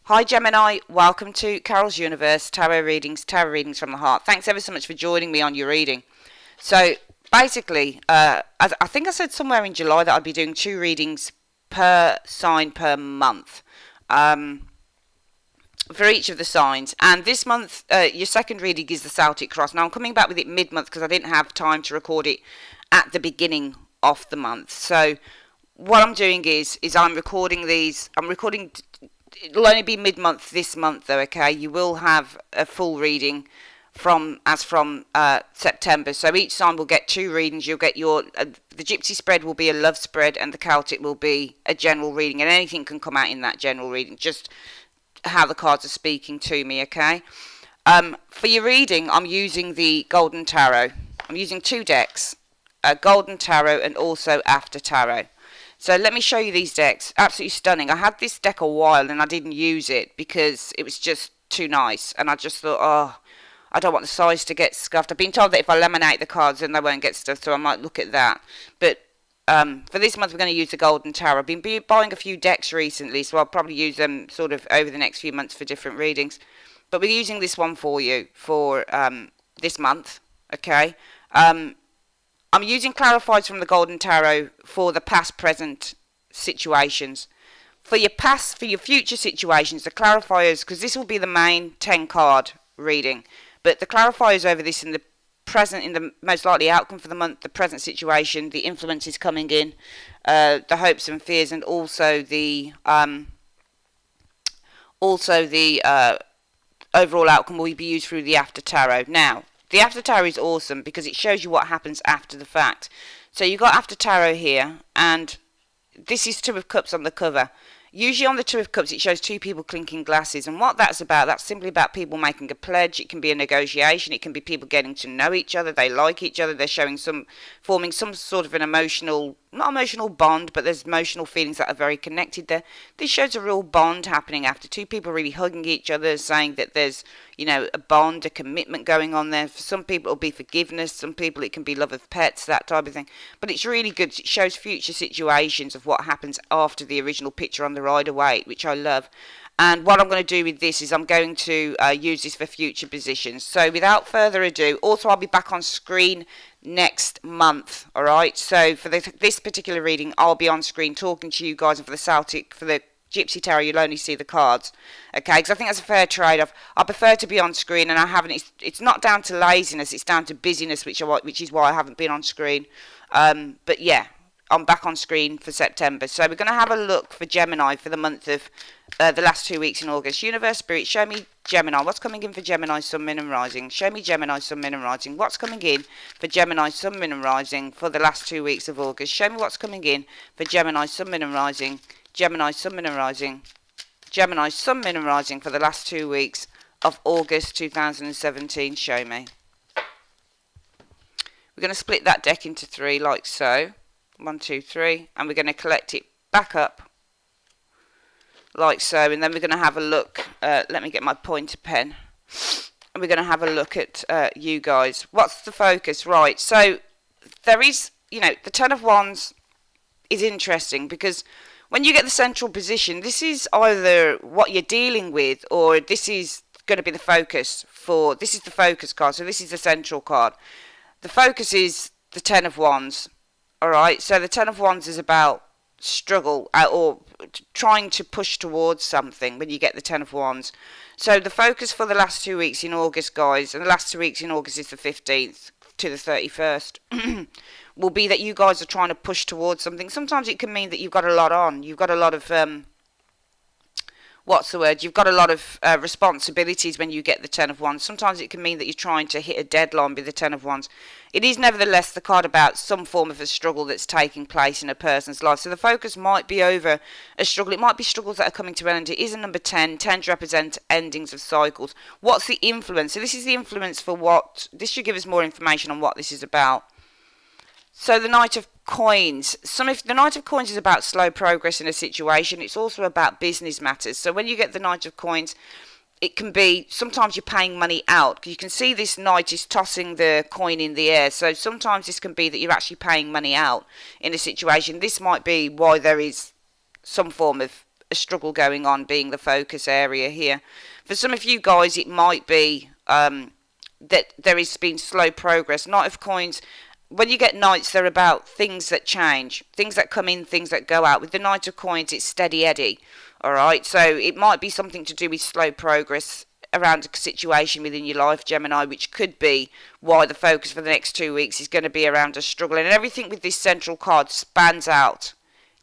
Hi Gemini, welcome to Carol's Universe, Tarot Readings from the Heart. Thanks ever so much for joining me on your reading. So basically, I think I said somewhere in July that I'd be doing 2 readings per sign per month for each of the signs. And this month, your second reading is the Celtic Cross. Now I'm coming back with it mid-month because I didn't have time to record it at the beginning of the month. So what I'm doing is I'm recording these. It'll only be mid-month this month though, okay? You will have a full reading from September. So each sign will get 2 readings. You'll get the Gypsy spread will be a love spread and the Celtic will be a general reading. And anything can come out in that general reading, just how the cards are speaking to me, okay? For your reading, I'm using the Golden Tarot. I'm using 2 decks, Golden Tarot and also After Tarot. So let me show you these decks. Absolutely stunning. I had this deck a while and I didn't use it because it was just too nice. And I just thought, oh, I don't want the size to get scuffed. I've been told that if I laminate the cards then they won't get stuffed, so I might look at that. But for this month we're going to use the Golden Tarot. I've been buying a few decks recently, so I'll probably use them sort of over the next few months for different readings. But we're using this one for you for this month, okay? I'm using clarifiers from the Golden Tarot for the past, present situations. For your future situations, the clarifiers, because this will be the main 10 card reading, but the clarifiers over this in the present, in the most likely outcome for the month, the present situation, the influences coming in, the hopes and fears, and also the overall outcome will be used through the After Tarot. Now, the After Tarot is awesome because it shows you what happens after the fact. So you've got After Tarot here, and this is 2 of Cups on the cover. Usually on the 2 of Cups it shows 2 people clinking glasses, and what that's simply about people making a pledge. It can be a negotiation, it can be people getting to know each other, they like each other, they're forming some sort of an not emotional bond, but there's emotional feelings that are very connected there. This shows a real bond happening after 2 people really hugging each other, saying that there's, a bond, a commitment going on there. For some people it'll be forgiveness, some people it can be love of pets, that type of thing. But it's really good. It shows future situations of what happens after the original picture on the Rider-Waite, which I love. And what I'm going to do with this is I'm going to use this for future positions. So without further ado, also I'll be back on screen next month, alright? So for this particular reading, I'll be on screen talking to you guys, and for the Gypsy Tarot, you'll only see the cards, okay? Because I think that's a fair trade-off. I prefer to be on screen, and I haven't. It's not down to laziness; it's down to busyness, which is why I haven't been on screen. But yeah, I'm back on screen for September. So we're going to have a look for Gemini for the month of the last 2 weeks in August. Universe, Spirit, show me Gemini. What's coming in for Gemini, Sun, Moon, and Rising? Show me Gemini, Sun, Moon, and Rising. What's coming in for Gemini, Sun, Moon, and Rising for the last 2 weeks of August? Show me what's coming in for Gemini, Sun, Moon, and Rising. Gemini, Sun, Moon, and Rising. Gemini, Sun, Moon, and Rising for the last 2 weeks of August 2017. Show me. We're going to split that deck into 3 like so. 1, 2, 3. And we're going to collect it back up like so. And then we're going to have a look. Let me get my pointer pen. And we're going to have a look at you guys. What's the focus? Right. So there is, the 10 of Wands is interesting because when you get the central position, this is either what you're dealing with, or this is going to be the focus for. This is the focus card, so this is the central card. The focus is the 10 of Wands. Alright, so the 10 of Wands is about struggle or trying to push towards something when you get the 10 of Wands. So the focus for the last 2 weeks in August, guys, and the last 2 weeks in August is the 15th to the 31st, will be that you guys are trying to push towards something. Sometimes it can mean that you've got a lot on. You've got a lot of, You've got a lot of responsibilities when you get the 10 of Wands. Sometimes it can mean that you're trying to hit a deadline with the 10 of Wands. It is nevertheless the card about some form of a struggle that's taking place in a person's life. So the focus might be over a struggle. It might be struggles that are coming to an end. It is a number 10. 10 represent endings of cycles. What's the influence? So this is the influence for what. This should give us more information on what this is about. So the Knight of Coins. If the Knight of Coins is about slow progress in a situation, it's also about business matters. So when you get the Knight of Coins, it can be, sometimes you're paying money out. You can see this knight is tossing the coin in the air. So sometimes this can be that you're actually paying money out in a situation. This might be why there is some form of a struggle going on being the focus area here. For some of you guys, it might be that there has been slow progress. Knight of Coins, when you get knights, they're about things that change, things that come in, things that go out. With the Knight of Coins, it's steady Eddie. All right, so it might be something to do with slow progress around a situation within your life, Gemini, which could be why the focus for the next 2 weeks is going to be around a struggle. And everything with this central card spans out,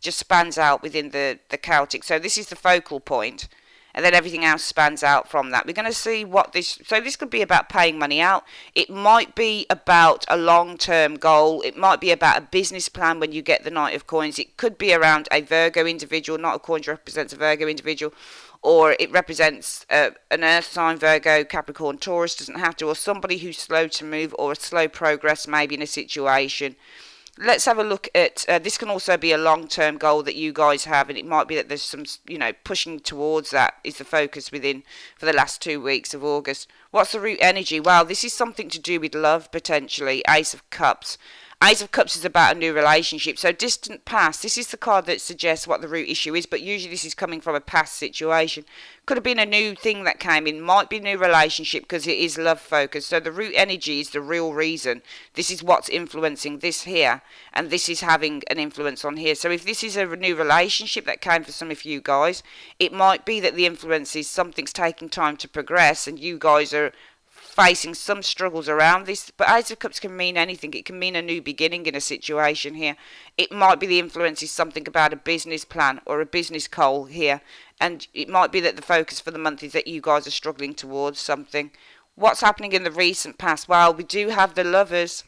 just spans out within the Celtic. So this is the focal point, and then everything else spans out from that. We're going to see what this, so this could be about paying money out. It might be about a long-term goal. It might be about a business plan when you get the Knight of Coins. It could be around a Virgo individual. Knight of Coins represents a Virgo individual, or it represents an earth sign, Virgo, Capricorn, Taurus, doesn't have to, or somebody who's slow to move, or a slow progress maybe in a situation. Let's have a look at, this can also be a long-term goal that you guys have, and it might be that there's some, pushing towards that is the focus within for the last 2 weeks of August. What's the root energy? Well, this is something to do with love, potentially. Ace of Cups. Ace of Cups is about a new relationship. So distant past, this is the card that suggests what the root issue is, but usually this is coming from a past situation. Could have been a new thing that came in, might be a new relationship because it is love focused. So the root energy is the real reason. This is what's influencing this here, and this is having an influence on here. So if this is a new relationship that came for some of you guys, it might be that the influence is something's taking time to progress and you guys are facing some struggles around this. But Ace of Cups can mean anything. It can mean a new beginning in a situation here. It might be the influence is something about a business plan or a business goal here, and it might be that the focus for the month is that you guys are struggling towards something. What's happening in the recent past? Well, we do have the Lovers.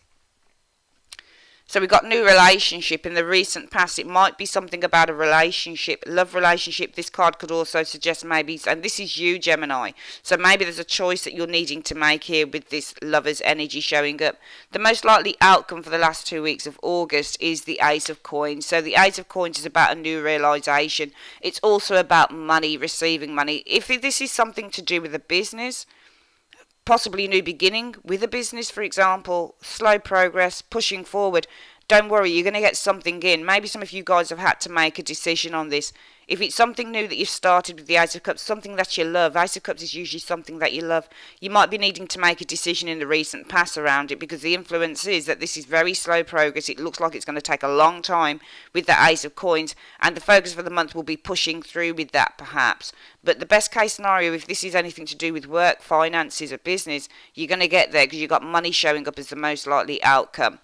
So we've got new relationship in the recent past. It might be something about a relationship, love relationship. This card could also suggest maybe, and this is you, Gemini. So maybe there's a choice that you're needing to make here with this Lover's energy showing up. The most likely outcome for the last 2 weeks of August is the Ace of Coins. So the Ace of Coins is about a new realization. It's also about money, receiving money. If this is something to do with a business, possibly a new beginning with a business, for example, slow progress, pushing forward, don't worry, you're going to get something in. Maybe some of you guys have had to make a decision on this. If it's something new that you've started with the Ace of Cups, something that you love, Ace of Cups is usually something that you love, you might be needing to make a decision in the recent past around it, because the influence is that this is very slow progress. It looks like it's going to take a long time with the Ace of Coins, and the focus for the month will be pushing through with that perhaps. But the best case scenario, if this is anything to do with work, finances or business, you're going to get there because you've got money showing up as the most likely outcome.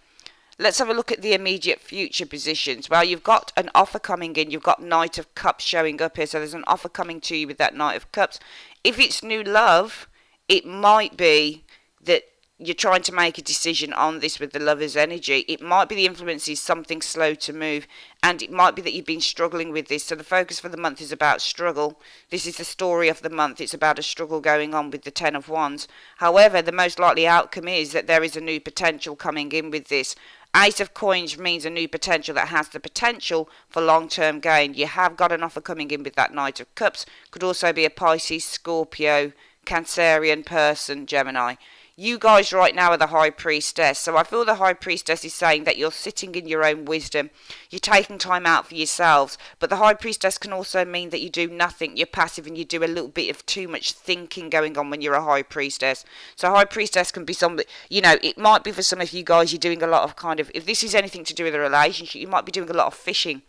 Let's have a look at the immediate future positions. Well, you've got an offer coming in. You've got Knight of Cups showing up here. So there's an offer coming to you with that Knight of Cups. If it's new love, it might be that you're trying to make a decision on this with the Lover's energy. It might be the influence is something slow to move, and it might be that you've been struggling with this. So the focus for the month is about struggle. This is the story of the month. It's about a struggle going on with the Ten of Wands. However, the most likely outcome is that there is a new potential coming in with this. Ace of Coins means a new potential that has the potential for long-term gain. You have got an offer coming in with that Knight of Cups. Could also be a Pisces, Scorpio, Cancerian person, Gemini. You guys right now are the High Priestess. So I feel the High Priestess is saying that you're sitting in your own wisdom. You're taking time out for yourselves. But the High Priestess can also mean that you do nothing. You're passive and you do a little bit of too much thinking going on when you're a High Priestess. So High Priestess can be somebody, it might be for some of you guys, you're doing a lot of if this is anything to do with a relationship, you might be doing a lot of fishing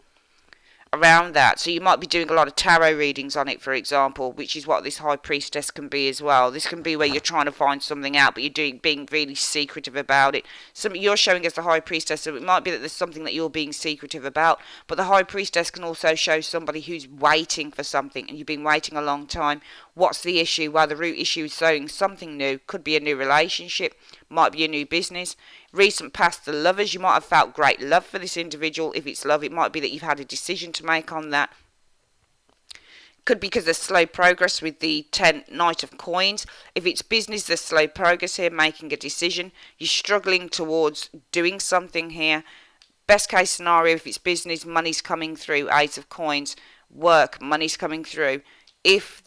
around that. So you might be doing a lot of tarot readings on it, for example, which is what this High Priestess can be as well. This can be where you're trying to find something out, but you're being really secretive about it. You're showing as the High Priestess, so it might be that there's something that you're being secretive about, but the High Priestess can also show somebody who's waiting for something, and you've been waiting a long time. What's the issue? Well, the root issue is showing something new. Could be a new relationship, might be a new business. Recent past, the Lovers, you might have felt great love for this individual. If it's love, it might be that you've had a decision to make on that. Could be because there's slow progress with the Knight of Coins. If it's business, there's slow progress here, making a decision. You're struggling towards doing something here. Best case scenario, if it's business, money's coming through. Ace of Coins, work, money's coming through. If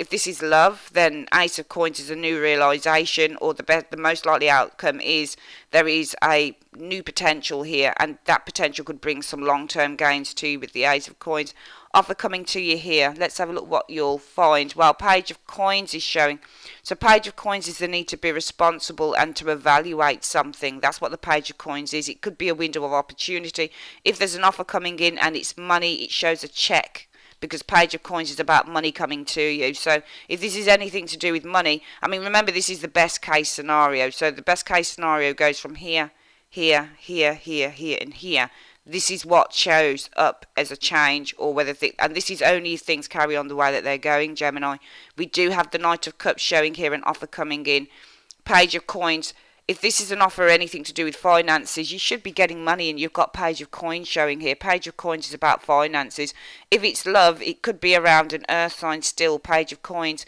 if this is love, then Ace of Coins is a new realization, or the most likely outcome is there is a new potential here, and that potential could bring some long-term gains to you with the Ace of Coins. Offer coming to you here. Let's have a look what you'll find. Well, Page of Coins is showing. So Page of Coins is the need to be responsible and to evaluate something. That's what the Page of Coins is. It could be a window of opportunity. If there's an offer coming in and it's money, it shows a check, because Page of Coins is about money coming to you. So if this is anything to do with money, I mean, remember, this is the best case scenario. So the best case scenario goes from here, here, here, here, here, and here. This is what shows up as a change, or whether and this is only if things carry on the way that they're going, Gemini. We do have the Knight of Cups showing here, an offer coming in. Page of Coins, if this is an offer or anything to do with finances, you should be getting money, and you've got Page of Coins showing here. Page of Coins is about finances. If it's love, it could be around an earth sign still. Page of Coins,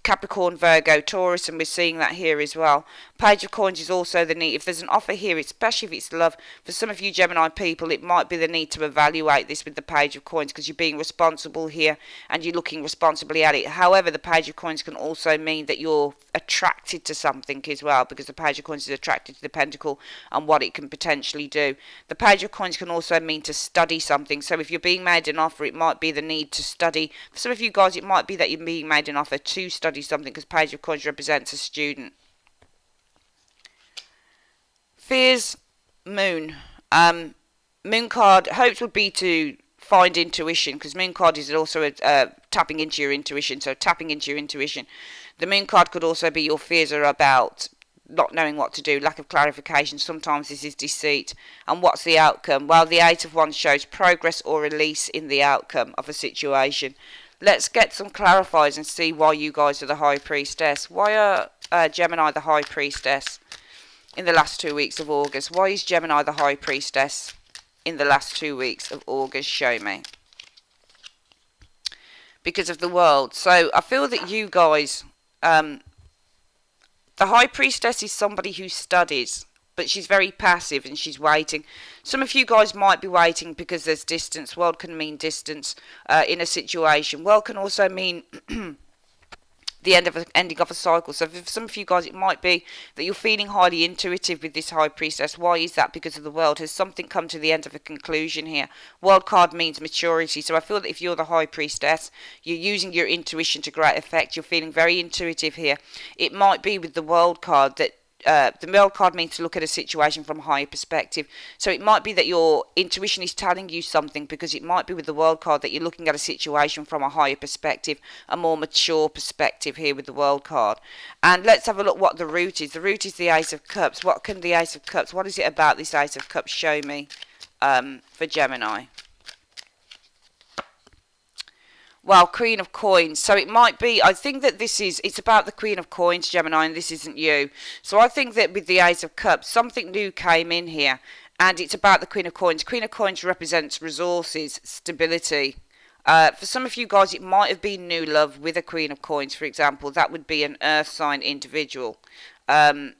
Capricorn, Virgo, Taurus, and we're seeing that here as well. Page of Coins is also the need. If there's an offer here, especially if it's love, for some of you Gemini people, it might be the need to evaluate this with the Page of Coins, because you're being responsible here and you're looking responsibly at it. However, the Page of Coins can also mean that you're attracted to something as well, because the Page of Coins is attracted to the Pentacle and what it can potentially do. The Page of Coins can also mean to study something. So if you're being made an offer, it might be the need to study. For some of you guys, it might be that you're being made an offer to study something, because Page of Coins represents a student. Fears, Moon. Moon card, hopes would be to find intuition, because Moon card is also tapping into your intuition. So tapping into your intuition. The Moon card could also be your fears are about not knowing what to do, lack of clarification. Sometimes this is deceit. And what's the outcome? Well, the Eight of Wands shows progress or release in the outcome of a situation. Let's get some clarifiers and see why you guys are the High Priestess. Why are Gemini the High Priestess in the last 2 weeks of August? Why is Gemini the High Priestess in the last 2 weeks of August? Show me. Because of the World. So I feel that you guys, the High Priestess is somebody who studies, but she's very passive and she's waiting. Some of you guys might be waiting because there's distance. World can mean distance in a situation. World can also mean the ending of a cycle. So for some of you guys, it might be that you're feeling highly intuitive with this High Priestess. Why is that? Because of the World. Has something come to the end of a conclusion here? World card means maturity. So I feel that if you're the High Priestess, you're using your intuition to great effect. You're feeling very intuitive here. It might be with the World card that the World card means to look at a situation from a higher perspective. So it might be that your intuition is telling you something, because it might be with the World card that you're looking at a situation from a higher perspective, a more mature perspective here with the World card. And let's have a look what the root is. The root is the Ace of Cups. What can the Ace of Cups, what is it about this Ace of Cups show me for Gemini? Well, Queen of Coins. So it might be, I think that it's about the Queen of Coins, Gemini, and this isn't you. So I think that with the Ace of Cups, something new came in here, and it's about the Queen of Coins. Queen of Coins represents resources, stability. For some of you guys, it might have been new love with a Queen of Coins, for example. That would be an earth sign individual. That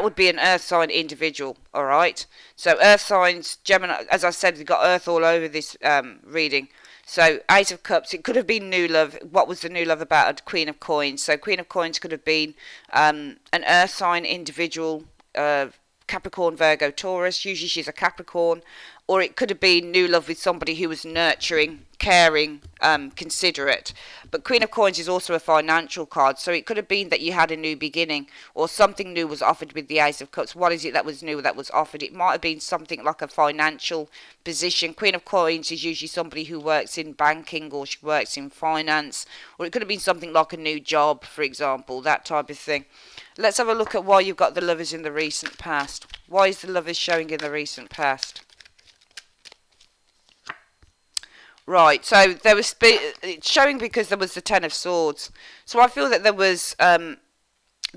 would be an earth sign individual, all right? So earth signs, Gemini, as I said, we've got earth all over this reading. So Ace of Cups, it could have been new love. What was the new love about a Queen of Coins? So Queen of Coins could have been an earth sign individual, Capricorn, Virgo, Taurus. Usually she's a Capricorn. Or it could have been new love with somebody who was nurturing, caring, considerate. But Queen of Coins is also a financial card. So it could have been that you had a new beginning, or something new was offered with the Ace of Cups. What is it that was new that was offered? It might have been something like a financial position. Queen of Coins is usually somebody who works in banking, or she works in finance. Or it could have been something like a new job, for example, that type of thing. Let's have a look at why you've got the Lovers in the recent past. Why is the Lovers showing in the recent past? Right, so there was it's showing because there was the Ten of Swords. So I feel that there was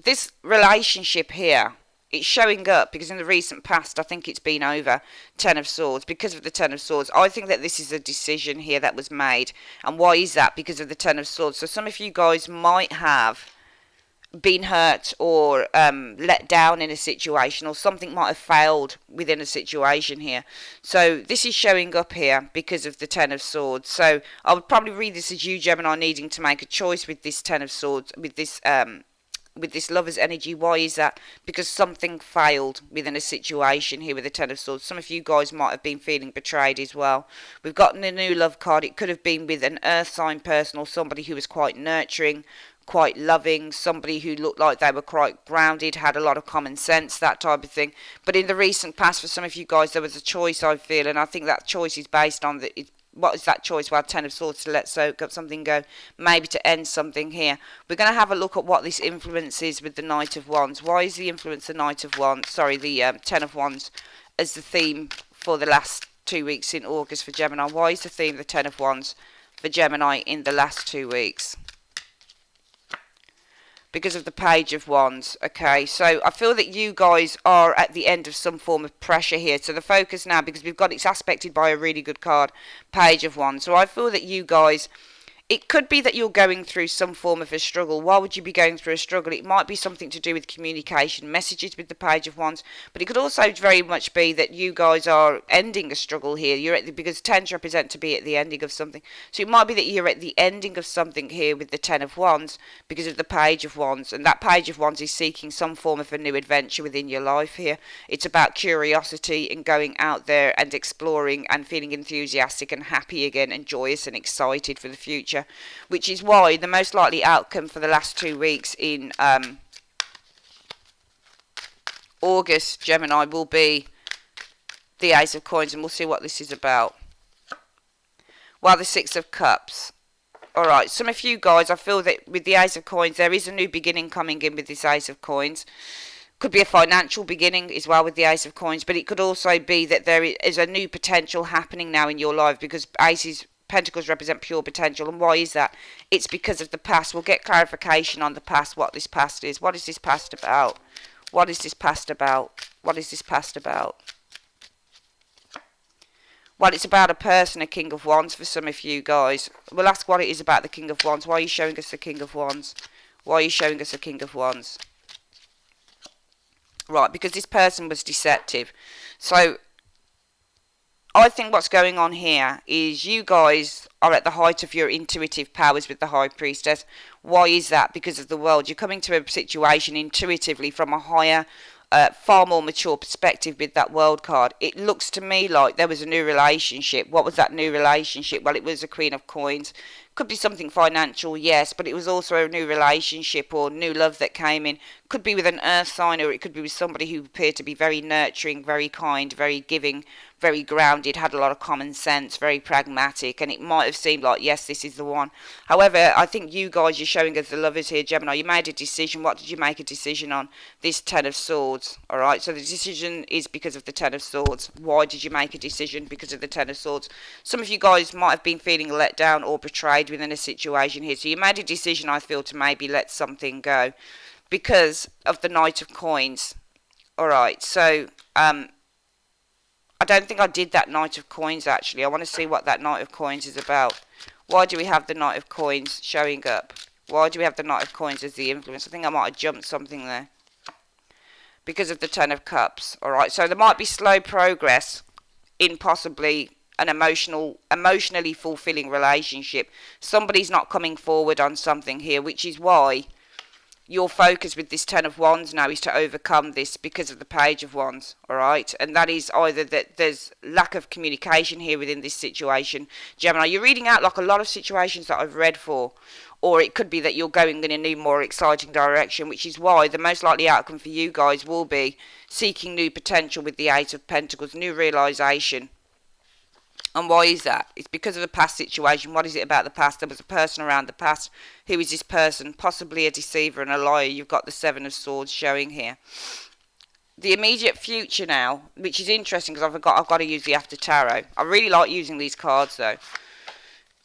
this relationship here. It's showing up because in the recent past, I think it's been over. Ten of Swords, because of the Ten of Swords. I think that this is a decision here that was made. And why is that? Because of the Ten of Swords. So some of you guys might have been hurt or let down in a situation, or something might have failed within a situation here. So this is showing up here because of the Ten of Swords. So I would probably read this as you, Gemini, needing to make a choice with this Ten of Swords, with this Lover's energy. Why is that? Because something failed within a situation here with the Ten of Swords. Some of you guys might have been feeling betrayed as well. We've gotten a new love card. It could have been with an earth sign person, or somebody who was quite nurturing, quite loving, somebody who looked like they were quite grounded, had a lot of common sense, that type of thing. But in the recent past, for some of you guys, there was a choice, I feel, and I think that choice is based on what is that choice? Well, Ten of Swords, to let something go, maybe to end something here. We're going to have a look at what this influence is with the Knight of Wands. Why is the influence the Knight of Wands, the Ten of Wands, as the theme for the last 2 weeks in August for Gemini? Why is the theme the Ten of Wands for Gemini in the last 2 weeks? Because of the Page of Wands. Okay, so I feel that you guys are at the end of some form of pressure here. So the focus now, because we've got it's aspected by a really good card, Page of Wands. So I feel that you guys, it could be that you're going through some form of a struggle. Why would you be going through a struggle? It might be something to do with communication, messages with the Page of Wands, but it could also very much be that you guys are ending a struggle here. You're at because tens represent to be at the ending of something. So it might be that you're at the ending of something here with the Ten of Wands because of the Page of Wands, and that Page of Wands is seeking some form of a new adventure within your life here. It's about curiosity and going out there and exploring and feeling enthusiastic and happy again and joyous and excited for the future. Which is why the most likely outcome for the last 2 weeks in August, Gemini, will be the Ace of Coins, and we'll see what this is about. Well, the Six of Cups. Alright, some of you guys, I feel that with the Ace of Coins, there is a new beginning coming in with this Ace of Coins. Could be a financial beginning as well with the Ace of Coins, but it could also be that there is a new potential happening now in your life, because Pentacles represent pure potential. And why is that? It's because of the past. We'll get clarification on the past, what this past is. What is this past about? What is this past about? What is this past about? Well, it's about a person, a King of Wands for some of you guys. We'll ask what it is about the King of Wands. Why are you showing us the King of Wands? Why are you showing us the King of Wands? Right, because this person was deceptive. So I think what's going on here is you guys are at the height of your intuitive powers with the High Priestess. Why is that? Because of the world. You're coming to a situation intuitively from a higher, far more mature perspective with that World card. It looks to me like there was a new relationship. What was that new relationship? Well, it was a Queen of Coins. Could be something financial, yes, but it was also a new relationship or new love that came in. Could be with an earth sign, or it could be with somebody who appeared to be very nurturing, very kind, very giving, very grounded, had a lot of common sense, very pragmatic, and it might have seemed like, yes, this is the one. However, I think you guys, you're showing us the lovers here, Gemini. You made a decision. What did you make a decision on? This Ten of Swords, all right? So the decision is because of the Ten of Swords. Why did you make a decision? Because of the Ten of Swords. Some of you guys might have been feeling let down or betrayed within a situation here. So you made a decision, I feel, to maybe let something go because of the Knight of Coins. All right, so I don't think I did that Knight of Coins, actually. I want to see what that Knight of Coins is about. Why do we have the Knight of Coins showing up? Why do we have the Knight of Coins as the influence? I think I might have jumped something there. Because of the Ten of Cups. Alright, so there might be slow progress in possibly an emotionally fulfilling relationship. Somebody's not coming forward on something here, which is why your focus with this Ten of Wands now is to overcome this because of the Page of Wands, alright? And that is either that there's lack of communication here within this situation. Gemini, you're reading out like a lot of situations that I've read for, or it could be that you're going in a new, more exciting direction, which is why the most likely outcome for you guys will be seeking new potential with the Eight of Pentacles, new realisation. And why is that? It's because of the past situation. What is it about the past? There was a person around the past. Who is this person? Possibly a deceiver and a liar. You've got the Seven of Swords showing here. The immediate future now, which is interesting because I've got to use the After Tarot. I really like using these cards though.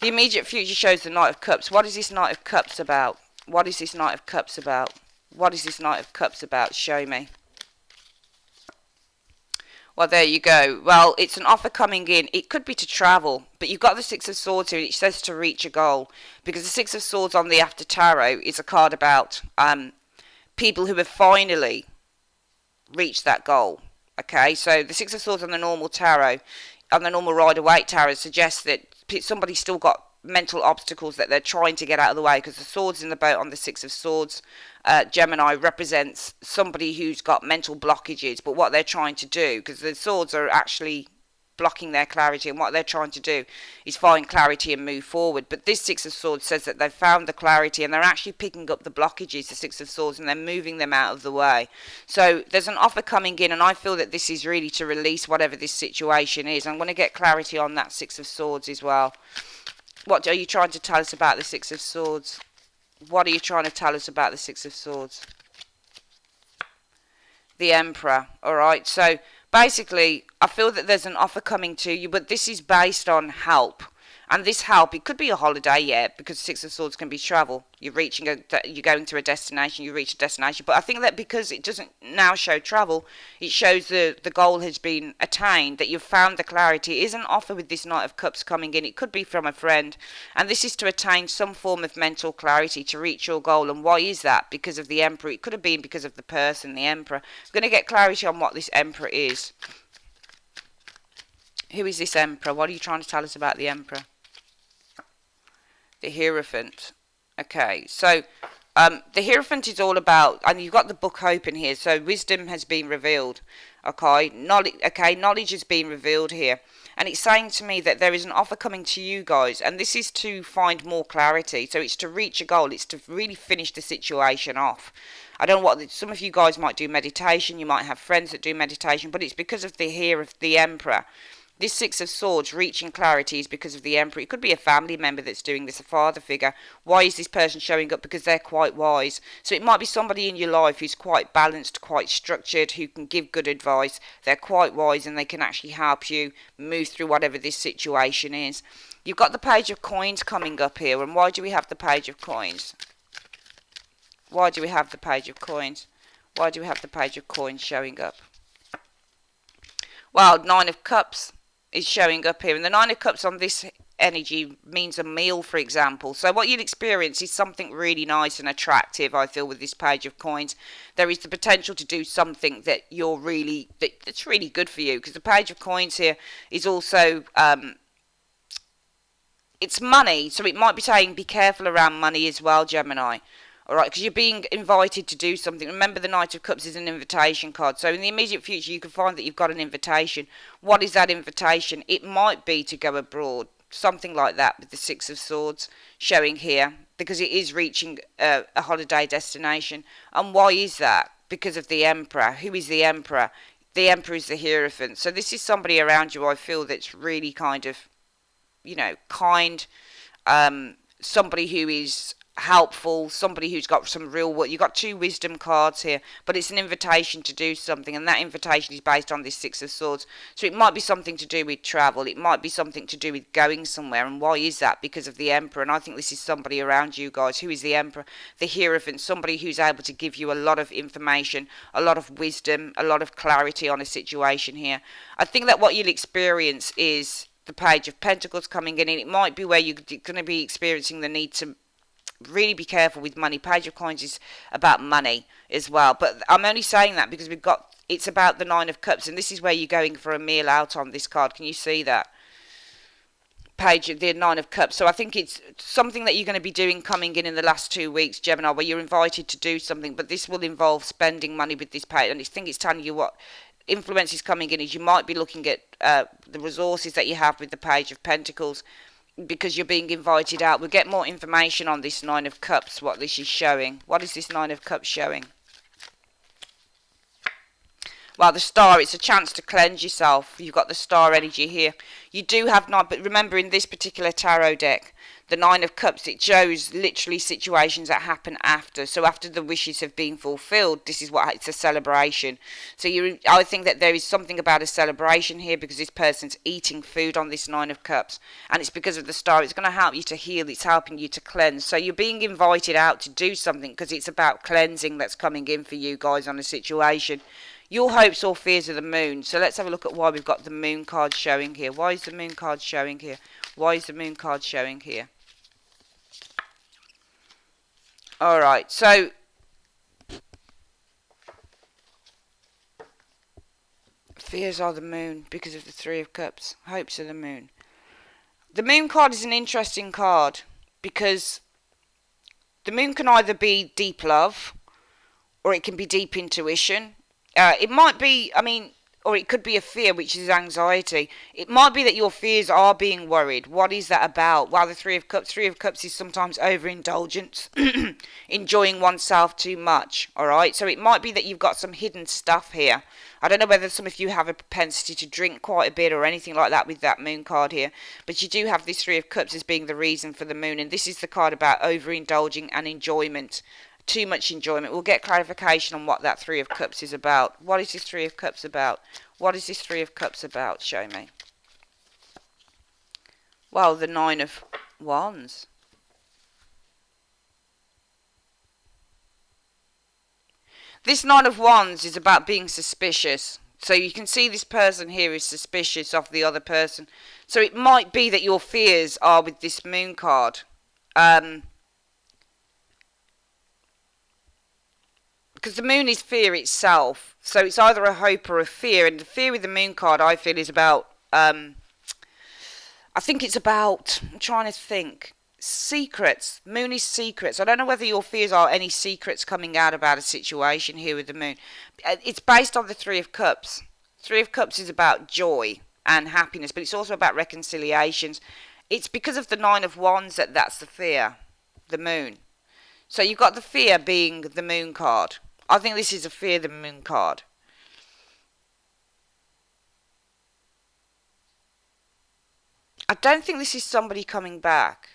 The immediate future shows the Knight of Cups. What is this Knight of Cups about? What is this Knight of Cups about? What is this Knight of Cups about? Show me. Well, there you go. Well, it's an offer coming in. It could be to travel, but you've got the Six of Swords here. It says to reach a goal, because the Six of Swords on the After Tarot is a card about people who have finally reached that goal. Okay, so the Six of Swords on the normal tarot, on the normal Rider-Waite tarot, suggests that somebody's still got mental obstacles that they're trying to get out of the way, because the swords in the boat on the Six of Swords, Gemini, represents somebody who's got mental blockages, but what they're trying to do, because the swords are actually blocking their clarity, and what they're trying to do is find clarity and move forward. But this Six of Swords says that they've found the clarity and they're actually picking up the blockages, the Six of Swords, and they're moving them out of the way. So there's an offer coming in, and I feel that this is really to release whatever this situation is. I'm going to get clarity on that Six of Swords as well. What are you trying to tell us about the Six of Swords? What are you trying to tell us about the Six of Swords? The Emperor. Alright, so basically, I feel that there's an offer coming to you, but this is based on help. And this help, it could be a holiday, yeah, because Six of Swords can be travel. You're going to a destination, you reach a destination. But I think that because it doesn't now show travel, it shows the goal has been attained, that you've found the clarity. It is an offer with this Knight of Cups coming in. It could be from a friend. And this is to attain some form of mental clarity to reach your goal. And why is that? Because of the Emperor. It could have been because of the person, the Emperor. I'm going to get clarity on what this Emperor is. Who is this Emperor? What are you trying to tell us about the Emperor? The Hierophant. Okay, so the Hierophant is all about, and you've got the book open here, so wisdom has been revealed. Okay, knowledge has been revealed here. And it's saying to me that there is an offer coming to you guys, and this is to find more clarity. So it's to reach a goal, it's to really finish the situation off. I don't know what, some of you guys might do meditation, you might have friends that do meditation, but it's because of the Emperor. This Six of Swords reaching clarity is because of the Emperor. It could be a family member that's doing this, a father figure. Why is this person showing up? Because they're quite wise. So it might be somebody in your life who's quite balanced, quite structured, who can give good advice. They're quite wise and they can actually help you move through whatever this situation is. You've got the Page of Coins coming up here. And why do we have the Page of Coins? Why do we have the Page of Coins? Why do we have the Page of Coins showing up? Well, Nine of Cups is showing up here, and the Nine of Cups on this energy means a meal, for example. So what you'll experience is something really nice and attractive. I feel with this Page of Coins there is the potential to do something that that's really good for you, because the Page of Coins here is also it's money, so it might be saying be careful around money as well, Gemini. Alright, because you're being invited to do something. Remember, the Knight of Cups is an invitation card. So in the immediate future, you can find that you've got an invitation. What is that invitation? It might be to go abroad. Something like that with the Six of Swords showing here. Because it is reaching a holiday destination. And why is that? Because of the Emperor. Who is the Emperor? The Emperor is the Hierophant. So this is somebody around you, I feel, that's really kind of, kind. Somebody who is helpful, somebody who's got some real work. You've got two wisdom cards here, but it's an invitation to do something, and that invitation is based on this Six of Swords. So it might be something to do with travel, it might be something to do with going somewhere. And why is that? Because of the Emperor. And I think this is somebody around you guys. Who is the Emperor? The Hierophant. Somebody who's able to give you a lot of information, a lot of wisdom, a lot of clarity on a situation here. I think that what you'll experience is the Page of Pentacles coming in, and it might be where you're going to be experiencing the need to really be careful with money. Page of Coins is about money as well, but I'm only saying that because it's about the Nine of Cups, and this is where you're going for a meal out on this card. Can you see that? The Nine of Cups. So I think it's something that you're going to be doing coming in the last 2 weeks, Gemini, where you're invited to do something, but this will involve spending money with this page. And I think it's telling you what influence is coming in is you might be looking at the resources that you have with the Page of Pentacles, because you're being invited out. We'll get more information on this Nine of Cups, what this is showing. What is this Nine of Cups showing? Well, the Star, it's a chance to cleanse yourself. You've got the Star energy here. You do have nine, but remember, in this particular tarot deck, the Nine of Cups, it shows literally situations that happen after. So after the wishes have been fulfilled, this is what it's a celebration. So I think that there is something about a celebration here, because this person's eating food on this Nine of Cups, and it's because of the Star. It's going to help you to heal. It's helping you to cleanse. So you're being invited out to do something because it's about cleansing that's coming in for you guys on a situation. Your hopes or fears of the Moon. So let's have a look at why we've got the Moon card showing here. Why is the Moon card showing here? Why is the Moon card showing here? Alright, so Fears are the moon because of the Three of Cups. Hopes are the moon. The moon card is an interesting card because the moon can either be deep love or it can be deep intuition. It might be, or it could be a fear, which is anxiety. It might be that your fears are being worried. What is that about? Well, the Three of Cups is sometimes overindulgence, enjoying oneself too much, all right? So it might be that you've got some hidden stuff here. I don't know whether some of you have a propensity to drink quite a bit or anything like that with that moon card here, but you do have this Three of Cups as being the reason for the moon, and this is the card about overindulging and enjoyment. Too much enjoyment. We'll get clarification on what that Three of Cups is about. What is this Three of Cups about? What is this Three of Cups about? Show me. Well, the Nine of Wands. This Nine of Wands is about being suspicious. So you can see this person here is suspicious of the other person. So it might be that your fears are with this moon card. Because the moon is fear itself, so it's either a hope or a fear, and the fear with the moon card, I feel, is about, I think it's about, I'm trying to think, secrets. Moon is secrets. I don't know whether your fears are any secrets coming out about a situation here with the moon. It's based on the Three of Cups. Three of Cups is about joy and happiness, but it's also about reconciliations. It's because of the Nine of Wands that's the fear, the moon. So you've got the fear being the moon card. I think this is a fear the moon card. I don't think this is somebody coming back.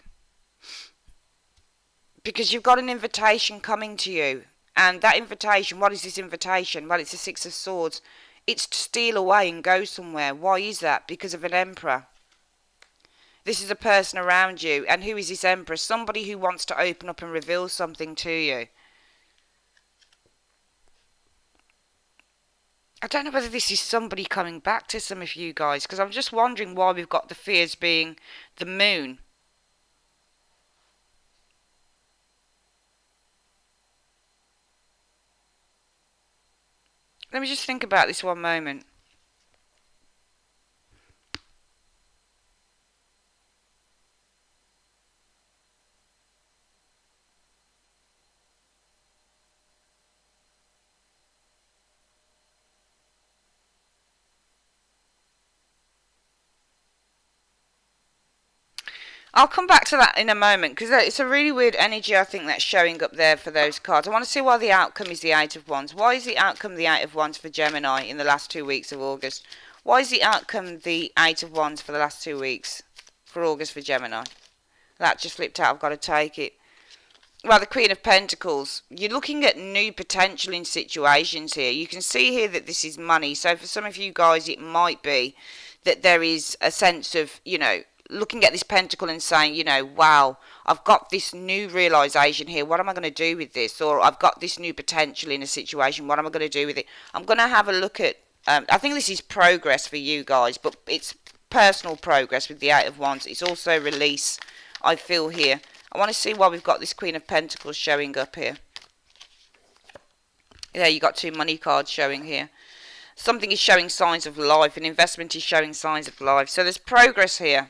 Because you've got an invitation coming to you. And that invitation, what is this invitation? Well, it's the Six of Swords. It's to steal away and go somewhere. Why is that? Because of an emperor. This is a person around you. And who is this emperor? Somebody who wants to open up and reveal something to you. I don't know whether this is somebody coming back to some of you guys, because I'm just wondering why we've got the fears being the moon. Let me just think about this one moment. I'll come back to that in a moment, because it's a really weird energy, I think, that's showing up there for those cards. I want to see why the outcome is the Eight of Wands. Why is the outcome the Eight of Wands for Gemini in the last 2 weeks of August? Why is the outcome the Eight of Wands for the last 2 weeks for August for Gemini? That just flipped out. I've got to take it. Well, the Queen of Pentacles. You're looking at new potential in situations here. You can see here that this is money. So for some of you guys, it might be that there is a sense of, looking at this pentacle and saying, wow, I've got this new realization here. What am I going to do with this? Or I've got this new potential in a situation. What am I going to do with it? I'm going to have a look at, I think this is progress for you guys, but it's personal progress with the Eight of Wands. It's also release, I feel here. I want to see why we've got this Queen of Pentacles showing up here. Yeah, you got two money cards showing here. Something is showing signs of life. An investment is showing signs of life. So there's progress here.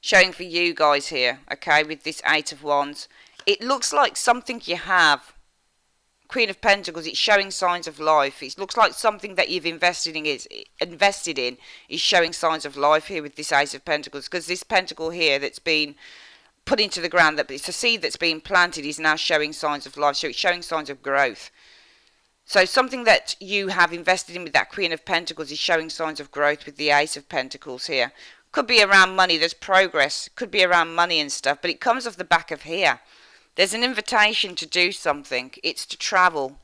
Showing for you guys here, okay, with this Eight of Wands. It looks like something you have. Queen of Pentacles, it's showing signs of life. It looks like something that you've invested in is showing signs of life here with this Ace of Pentacles. Because this pentacle here that's been put into the ground, that it's a seed that's been planted, is now showing signs of life. So it's showing signs of growth. So something that you have invested in with that Queen of Pentacles is showing signs of growth with the Ace of Pentacles here. Could be around money, there's progress, could be around money and stuff, but it comes off the back of here. There's an invitation to do something. It's to travel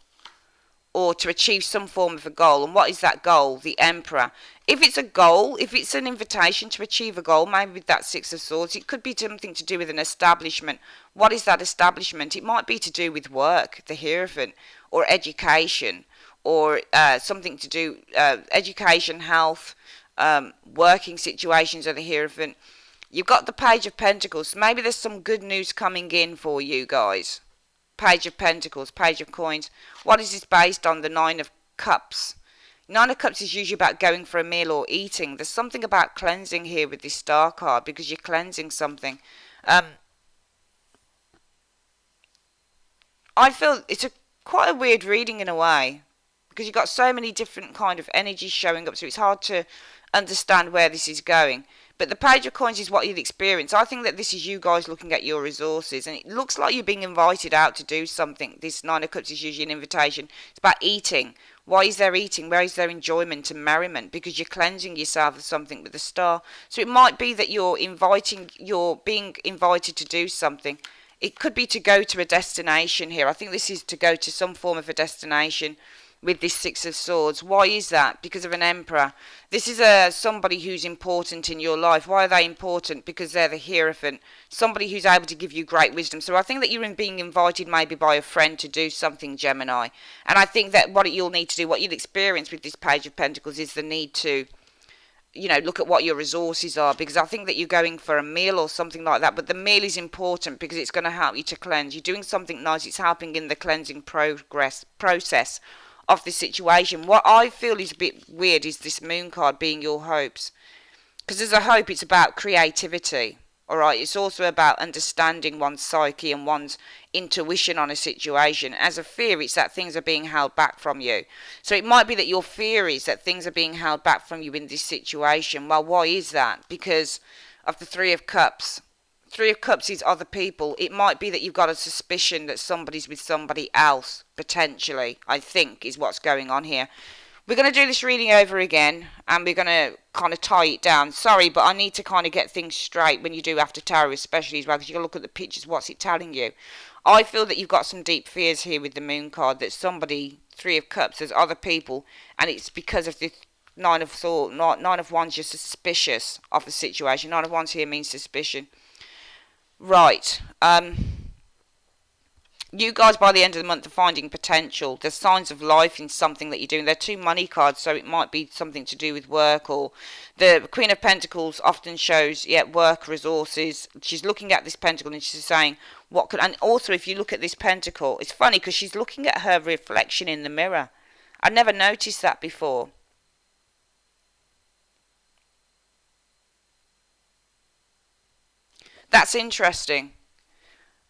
or to achieve some form of a goal. And what is that goal? The Emperor. If it's a goal, if it's an invitation to achieve a goal, maybe with that Six of Swords, it could be something to do with an establishment. What is that establishment? It might be to do with work, the Hierophant, or education, or something to do, education, health, working situations are the Hierophant. You've got the Page of Pentacles. Maybe there's some good news coming in for you guys. Page of Pentacles, Page of Coins. What is this based on? The Nine of Cups. Nine of Cups is usually about going for a meal or eating. There's something about cleansing here with this Star card because you're cleansing something. I feel it's quite a weird reading in a way because you've got so many different kind of energies showing up, so it's hard to understand where this is going. But the Page of Coins is what you'd experience. I think that this is you guys looking at your resources, and it looks like you're being invited out to do something. This Nine of Cups is usually an invitation. It's about eating. Why is there eating? Where is there enjoyment and merriment? Because you're cleansing yourself of something with the Star. So it might be that you're being invited to do something. It could be to go to a destination here. I think this is to go to some form of a destination with this Six of Swords. Why is that? Because of an Emperor. This is somebody who's important in your life. Why are they important? Because they're the Hierophant. Somebody who's able to give you great wisdom. So I think that you're being invited maybe by a friend to do something, Gemini. And I think that what you'll need to do, what you'll experience with this Page of Pentacles is the need to, look at what your resources are, because I think that you're going for a meal or something like that, but the meal is important because it's going to help you to cleanse. You're doing something nice. It's helping in the cleansing process of the situation. What I feel is a bit weird is this Moon card being your hopes, because as a hope it's about creativity. All right, it's also about understanding one's psyche and one's intuition on a situation. As a fear, it's that things are being held back from you. So it might be that your fear is that things are being held back from you in this situation. Well, why is that? Because of the Three of Cups. Three of Cups is other people. It might be that you've got a suspicion that somebody's with somebody else, potentially, I think, is what's going on here. We're going to do this reading over again, and we're going to kind of tie it down. Sorry, but I need to kind of get things straight when you do After Tarot, especially as well, because you've got to look at the pictures. What's it telling you? I feel that you've got some deep fears here with the Moon card, that somebody, Three of Cups, there's other people, and it's because of the Nine of Wands, you're suspicious of the situation. Nine of Wands here means suspicion. Right. You guys, by the end of the month, are finding potential. There's signs of life in something that you're doing. They're two money cards, so it might be something to do with work. Or the Queen of Pentacles often shows, work, resources. She's looking at this pentacle and she's saying, what could... And also, if you look at this pentacle, it's funny because she's looking at her reflection in the mirror. I never noticed that before. That's interesting.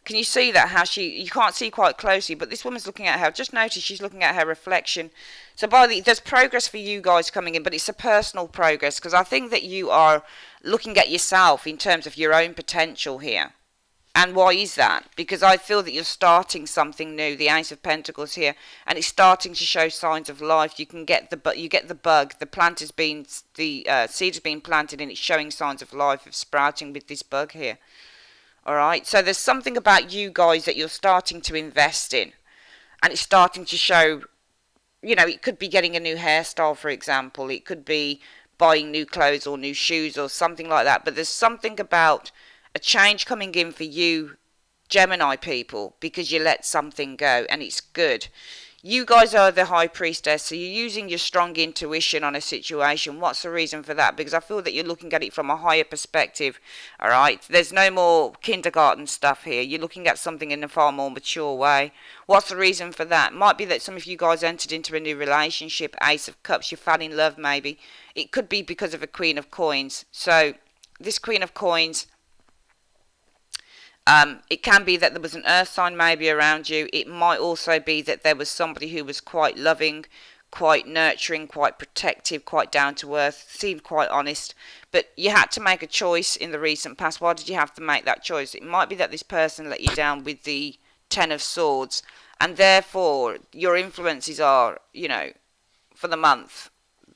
Can you see that? How you can't see quite closely, but this woman's looking at her. Just notice she's looking at her reflection. So there's progress for you guys coming in, but it's a personal progress, because I think that you are looking at yourself in terms of your own potential here. And why is that? Because I feel that you're starting something new. The Ace of Pentacles here, and it's starting to show signs of life. You get the bug. The seed has been planted, and it's showing signs of life, of sprouting with this bug here. All right, so there's something about you guys that you're starting to invest in, and it's starting to show, it could be getting a new hairstyle, for example. It could be buying new clothes or new shoes or something like that. But there's something about a change coming in for you, Gemini people, because you let something go, and it's good. You guys are the High Priestess, so you're using your strong intuition on a situation. What's the reason for that? Because I feel that you're looking at it from a higher perspective, all right? There's no more kindergarten stuff here. You're looking at something in a far more mature way. What's the reason for that? Might be that some of you guys entered into a new relationship, Ace of Cups, you fell in love maybe. It could be because of a Queen of Coins. So this Queen of Coins... it can be that there was an earth sign maybe around you. It might also be that there was somebody who was quite loving, quite nurturing, quite protective, quite down to earth, seemed quite honest. But you had to make a choice in the recent past. Why did you have to make that choice? It might be that this person let you down with the Ten of Swords, and therefore your influences are, for the month.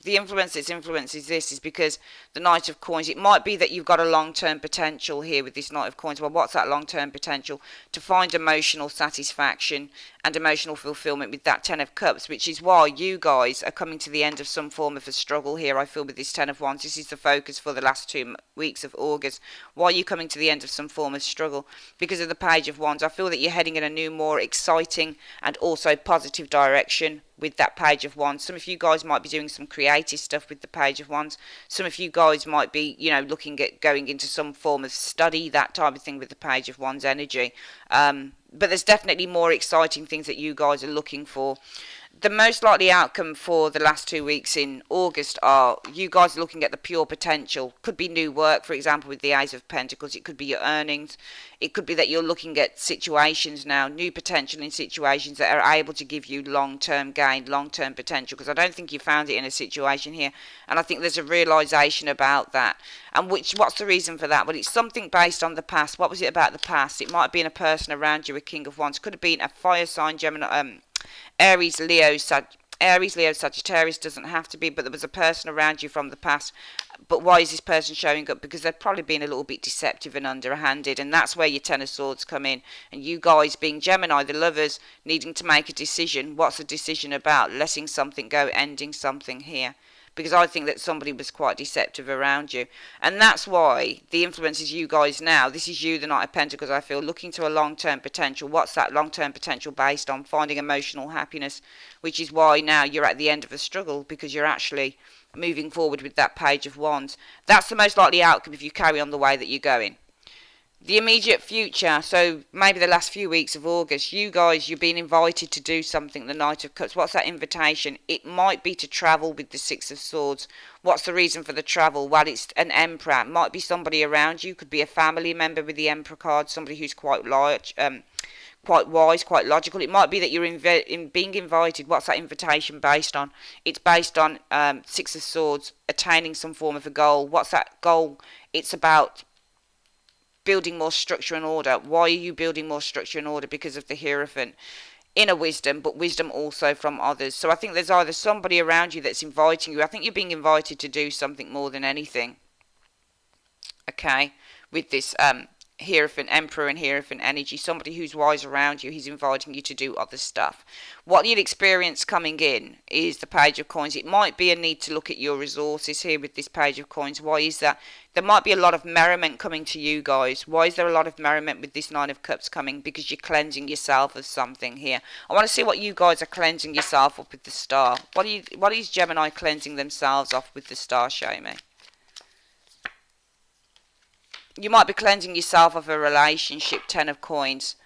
The influence that's influences this is because the Knight of Coins, it might be that you've got a long-term potential here with this Knight of Coins. Well, what's that long-term potential? To find emotional satisfaction and emotional fulfillment with that Ten of Cups, which is why you guys are coming to the end of some form of a struggle here, I feel, with this Ten of Wands. This is the focus for the last 2 weeks of August. Why are you coming to the end of some form of struggle? Because of the Page of Wands. I feel that you're heading in a new, more exciting and also positive direction with that Page of Wands. Some of you guys might be doing some creative stuff with the Page of Wands. Some of you guys might be, looking at going into some form of study, that type of thing with the Page of Wands energy. But there's definitely more exciting things that you guys are looking for. the most likely outcome for the last 2 weeks in August are you guys looking at the pure potential. Could be new work, for example, with the Ace of Pentacles. It could be your earnings. It could be that you're looking at situations now, new potential in situations that are able to give you long-term gain, long-term potential. Because I don't think you found it in a situation here. And I think there's a realisation about that. And what's the reason for that? Well, it's something based on the past. What was it about the past? It might have been a person around you, a King of Wands. Could have been a fire sign, Gemini, Aries, Leo, Sagittarius doesn't have to be, but there was a person around you from the past. But why is this person showing up? Because they've probably been a little bit deceptive and underhanded, and that's where your Ten of Swords come in. And you guys, being Gemini, the lovers, needing to make a decision. What's the decision about? Letting something go, ending something here. Because I think that somebody was quite deceptive around you. And that's why the influence is you guys now. This is you, the Knight of Pentacles, I feel, looking to a long-term potential. What's that long-term potential based on? Finding emotional happiness, which is why now you're at the end of a struggle, because you're actually moving forward with that Page of Wands. That's the most likely outcome if you carry on the way that you're going. The immediate future, so maybe the last few weeks of August, you guys, you're being invited to do something, the Knight of Cups. What's that invitation? It might be to travel with the Six of Swords. What's the reason for the travel? Well, it's an Emperor. It might be somebody around you. Could be a family member with the Emperor card, somebody who's quite large, quite wise, quite logical. It might be that you're being invited. What's that invitation based on? It's based on Six of Swords, attaining some form of a goal. What's that goal? It's about building more structure and order. Why are you building more structure and order? Because of the Hierophant. Inner wisdom, but wisdom also from others. So I think there's either somebody around you that's inviting you. I think you're being invited to do something more than anything. Okay, with this Hierophant, Emperor and Hierophant energy, somebody who's wise around you, he's inviting you to do other stuff. What you'll experience coming in is the Page of Coins. It might be a need to look at your resources here with this Page of Coins. Why is that? There might be a lot of merriment coming to you guys. Why is there a lot of merriment with this Nine of Cups coming? Because you're cleansing yourself of something here. I want to see what you guys are cleansing yourself of with the Star. What is Gemini cleansing themselves off with the Star? Show me. You might be cleansing yourself of a relationship, Ten of Coins,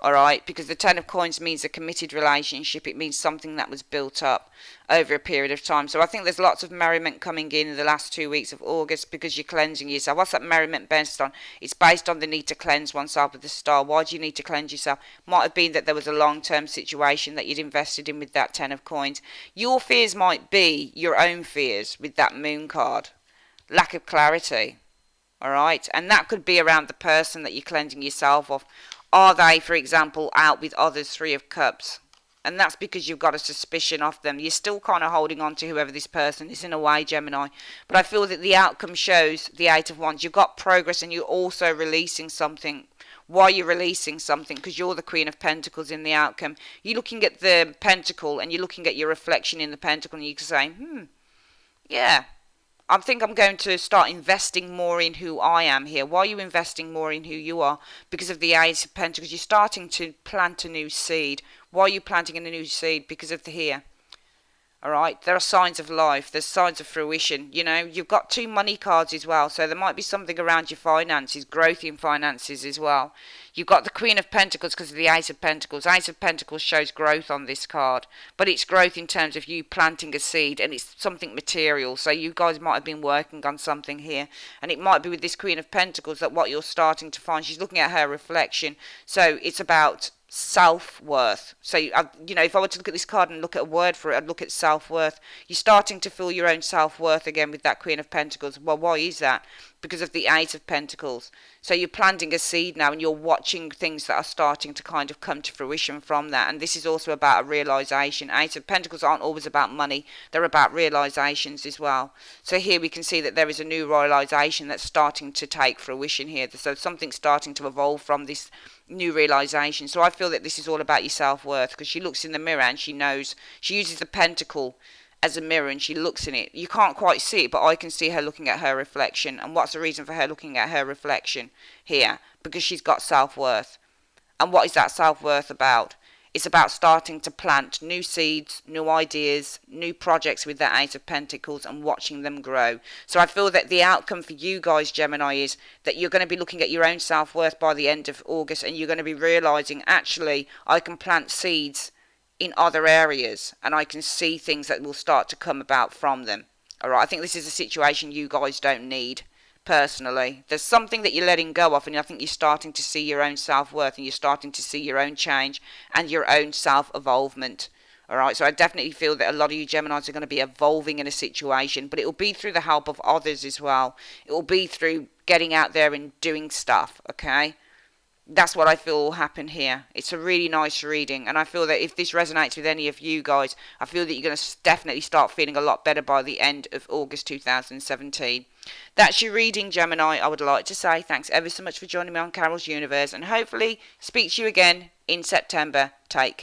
alright? Because the Ten of Coins means a committed relationship. It means something that was built up over a period of time. So I think there's lots of merriment coming in the last 2 weeks of August because you're cleansing yourself. What's that merriment based on? It's based on the need to cleanse oneself with the Star. Why do you need to cleanse yourself? Might have been that there was a long-term situation that you'd invested in with that Ten of Coins. Your fears might be your own fears with that Moon card. Lack of clarity. Alright, and that could be around the person that you're cleansing yourself of. Are they, for example, out with others, Three of Cups? And that's because you've got a suspicion of them. You're still kind of holding on to whoever this person is in a way, Gemini. But I feel that the outcome shows the Eight of Wands. You've got progress and you're also releasing something. Why are you releasing something? Because you're the Queen of Pentacles in the outcome. You're looking at the Pentacle and you're looking at your reflection in the Pentacle and you're saying, yeah. I think I'm going to start investing more in who I am here. Why are you investing more in who you are? Because of the Ace of Pentacles. You're starting to plant a new seed. Why are you planting a new seed? Because of the here. Alright, there are signs of life. There's signs of fruition. You know, you've got two money cards as well. So there might be something around your finances, growth in finances as well. You've got the Queen of Pentacles because of the Ace of Pentacles. Ace of Pentacles shows growth on this card. But it's growth in terms of you planting a seed and it's something material. So you guys might have been working on something here. And it might be with this Queen of Pentacles that what you're starting to find, she's looking at her reflection. So it's about self-worth. So you know, if I were to look at this card and look at a word for it, I'd look at self-worth. You're starting to feel your own self-worth again with that Queen of Pentacles. Well, why is that? Because of the Eight of Pentacles. So you're planting a seed now and you're watching things that are starting to kind of come to fruition from that. And this is also about a realization. Eight of Pentacles aren't always about money. They're about realizations as well. So here we can see that there is a new realization that's starting to take fruition here. So something's starting to evolve from this new realization. So I feel that this is all about your self-worth because she looks in the mirror and she knows, she uses the pentacle as a mirror and she looks in it. You can't quite see it, but I can see her looking at her reflection. And what's the reason for her looking at her reflection here? Because she's got self-worth. And what is that self-worth about? It's about starting to plant new seeds, new ideas, new projects with that Eight of Pentacles and watching them grow. So I feel that the outcome for you guys, Gemini, is that you're going to be looking at your own self-worth by the end of August and you're going to be realizing, actually, I can plant seeds in other areas, and I can see things that will start to come about from them. Alright, I think this is a situation you guys don't need, personally. There's something that you're letting go of, and I think you're starting to see your own self-worth, and you're starting to see your own change and your own self-evolvement. Alright, so I definitely feel that a lot of you Geminis are going to be evolving in a situation, but it will be through the help of others as well. It will be through getting out there and doing stuff, okay? That's what I feel will happen here. It's a really nice reading, and I feel that if this resonates with any of you guys, I feel that you're going to definitely start feeling a lot better by the end of August 2017. That's your reading, Gemini. I would like to say thanks ever so much for joining me on Carol's Universe, and hopefully speak to you again in September. Take care.